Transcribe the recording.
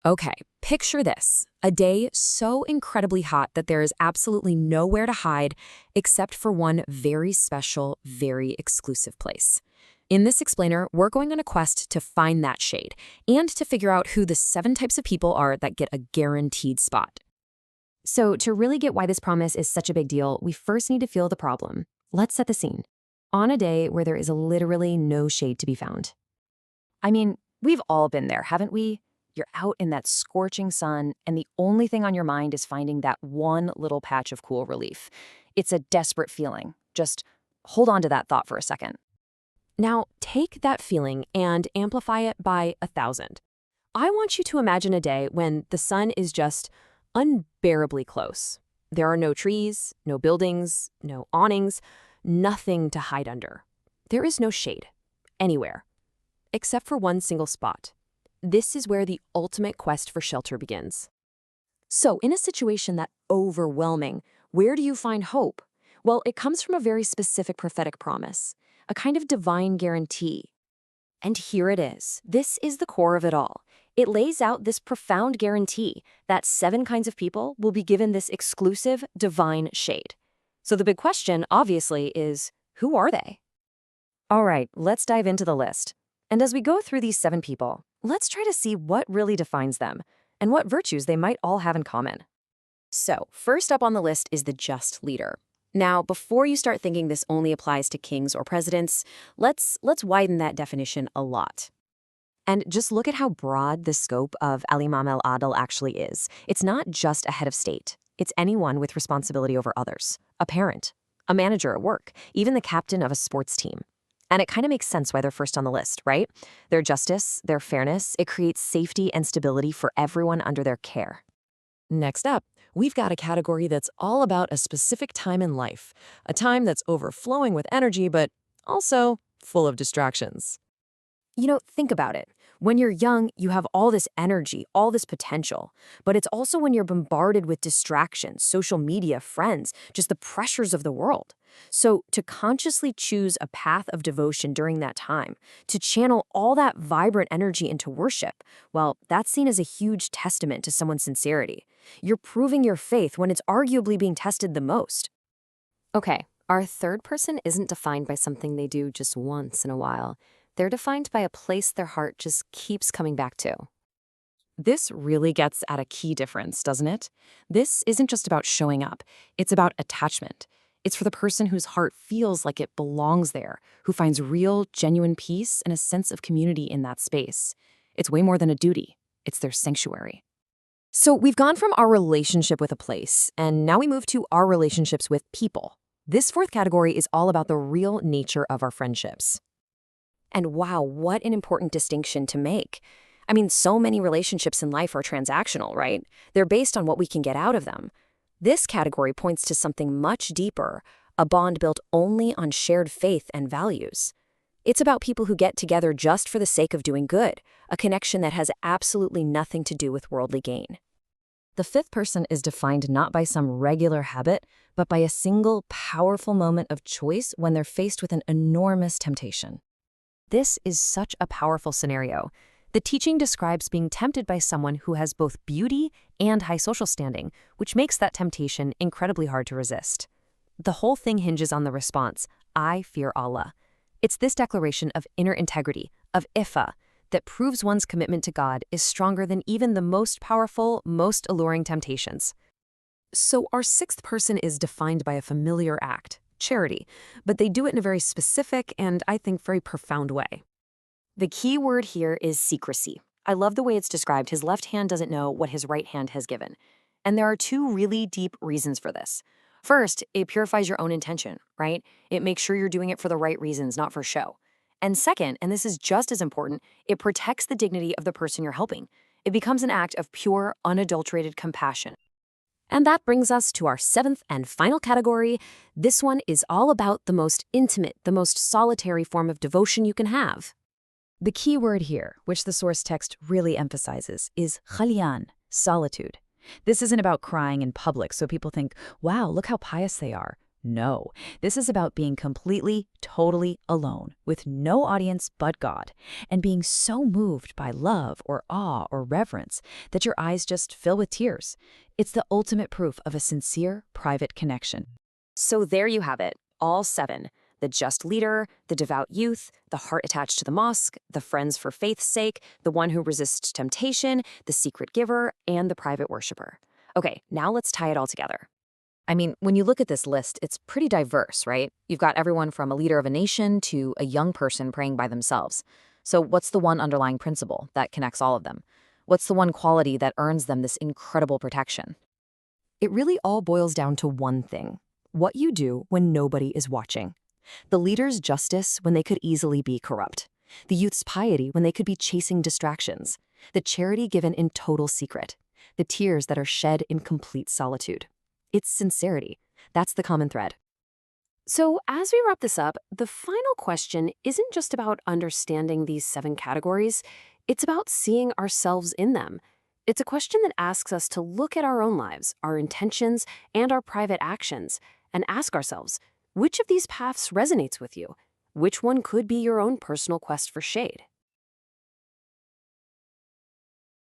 Okay, picture this. A day so incredibly hot that there is absolutely nowhere to hide except for one very special, very exclusive place. In this explainer, we're going on a quest to find that shade and to figure out who the 7 types of people are that get a guaranteed spot. So, to really get why this promise is such a big deal, we first need to feel the problem. Let's set the scene. On a day where there is literally no shade to be found. I mean, we've all been there, haven't we? You're out in that scorching sun, and the only thing on your mind is finding that one little patch of cool relief. It's a desperate feeling. Just hold on to that thought for a second. Now, take that feeling and amplify it by 1,000. I want you to imagine a day when the sun is just unbearably close. There are no trees, no buildings, no awnings, nothing to hide under. There is no shade anywhere, except for one single spot. This is where the ultimate quest for shelter begins. So, in a situation that overwhelming, where do you find hope? Well, it comes from a very specific prophetic promise, a kind of divine guarantee. And here it is. This is the core of it all. It lays out this profound guarantee that 7 kinds of people will be given this exclusive divine shade. So the big question, obviously, is who are they? All right, let's dive into the list. And as we go through these 7 people, let's try to see what really defines them and what virtues they might all have in common. So, first up on the list is the just leader. Now, before you start thinking this only applies to kings or presidents, let's widen that definition a lot. And just look at how broad the scope of al-Imam al-Adil actually is. It's not just a head of state. It's anyone with responsibility over others, a parent, a manager at work, even the captain of a sports team. And it kind of makes sense why they're first on the list, right? Their justice, their fairness, it creates safety and stability for everyone under their care. Next up, we've got a category that's all about a specific time in life, a time that's overflowing with energy, but also full of distractions. You know, think about it. When you're young, you have all this energy, all this potential. But it's also when you're bombarded with distractions, social media, friends, just the pressures of the world. So to consciously choose a path of devotion during that time, to channel all that vibrant energy into worship, well, that's seen as a huge testament to someone's sincerity. You're proving your faith when it's arguably being tested the most. Okay, our third person isn't defined by something they do just once in a while. They're defined by a place their heart just keeps coming back to. This really gets at a key difference, doesn't it? This isn't just about showing up. It's about attachment. It's for the person whose heart feels like it belongs there, who finds real, genuine peace and a sense of community in that space. It's way more than a duty. It's their sanctuary. So we've gone from our relationship with a place, and now we move to our relationships with people. This fourth category is all about the real nature of our friendships. And wow, what an important distinction to make. I mean, so many relationships in life are transactional, right? They're based on what we can get out of them. This category points to something much deeper, a bond built only on shared faith and values. It's about people who get together just for the sake of doing good, a connection that has absolutely nothing to do with worldly gain. The fifth person is defined not by some regular habit, but by a single powerful moment of choice when they're faced with an enormous temptation. This is such a powerful scenario. The teaching describes being tempted by someone who has both beauty and high social standing, which makes that temptation incredibly hard to resist. The whole thing hinges on the response, I fear Allah. It's this declaration of inner integrity, of ifa, that proves one's commitment to God is stronger than even the most powerful, most alluring temptations. So our sixth person is defined by a familiar act, charity, but they do it in a very specific and, I think, very profound way. The key word here is secrecy. I love the way it's described. His left hand doesn't know what his right hand has given. And there are 2 really deep reasons for this. First, it purifies your own intention, right? It makes sure you're doing it for the right reasons, not for show. And second, and this is just as important, it protects the dignity of the person you're helping. It becomes an act of pure, unadulterated compassion. And that brings us to our 7th and final category. This one is all about the most intimate, the most solitary form of devotion you can have. The key word here, which the source text really emphasizes, is khaliyan, solitude. This isn't about crying in public so people think, wow, look how pious they are. No, this is about being completely, totally alone, with no audience but God, and being so moved by love or awe or reverence that your eyes just fill with tears. It's the ultimate proof of a sincere, private connection. So there you have it, all 7. The just leader, the devout youth, the heart attached to the mosque, the friends for faith's sake, the one who resists temptation, the secret giver, and the private worshiper. Okay, now let's tie it all together. I mean, when you look at this list, it's pretty diverse, right? You've got everyone from a leader of a nation to a young person praying by themselves. So what's the one underlying principle that connects all of them? What's the one quality that earns them this incredible protection? It really all boils down to one thing: what you do when nobody is watching. The leader's justice when they could easily be corrupt. The youth's piety when they could be chasing distractions. The charity given in total secret. The tears that are shed in complete solitude. It's sincerity. That's the common thread. So, as we wrap this up, the final question isn't just about understanding these 7 categories, it's about seeing ourselves in them. It's a question that asks us to look at our own lives, our intentions, and our private actions, and ask ourselves, which of these paths resonates with you? Which one could be your own personal quest for shade?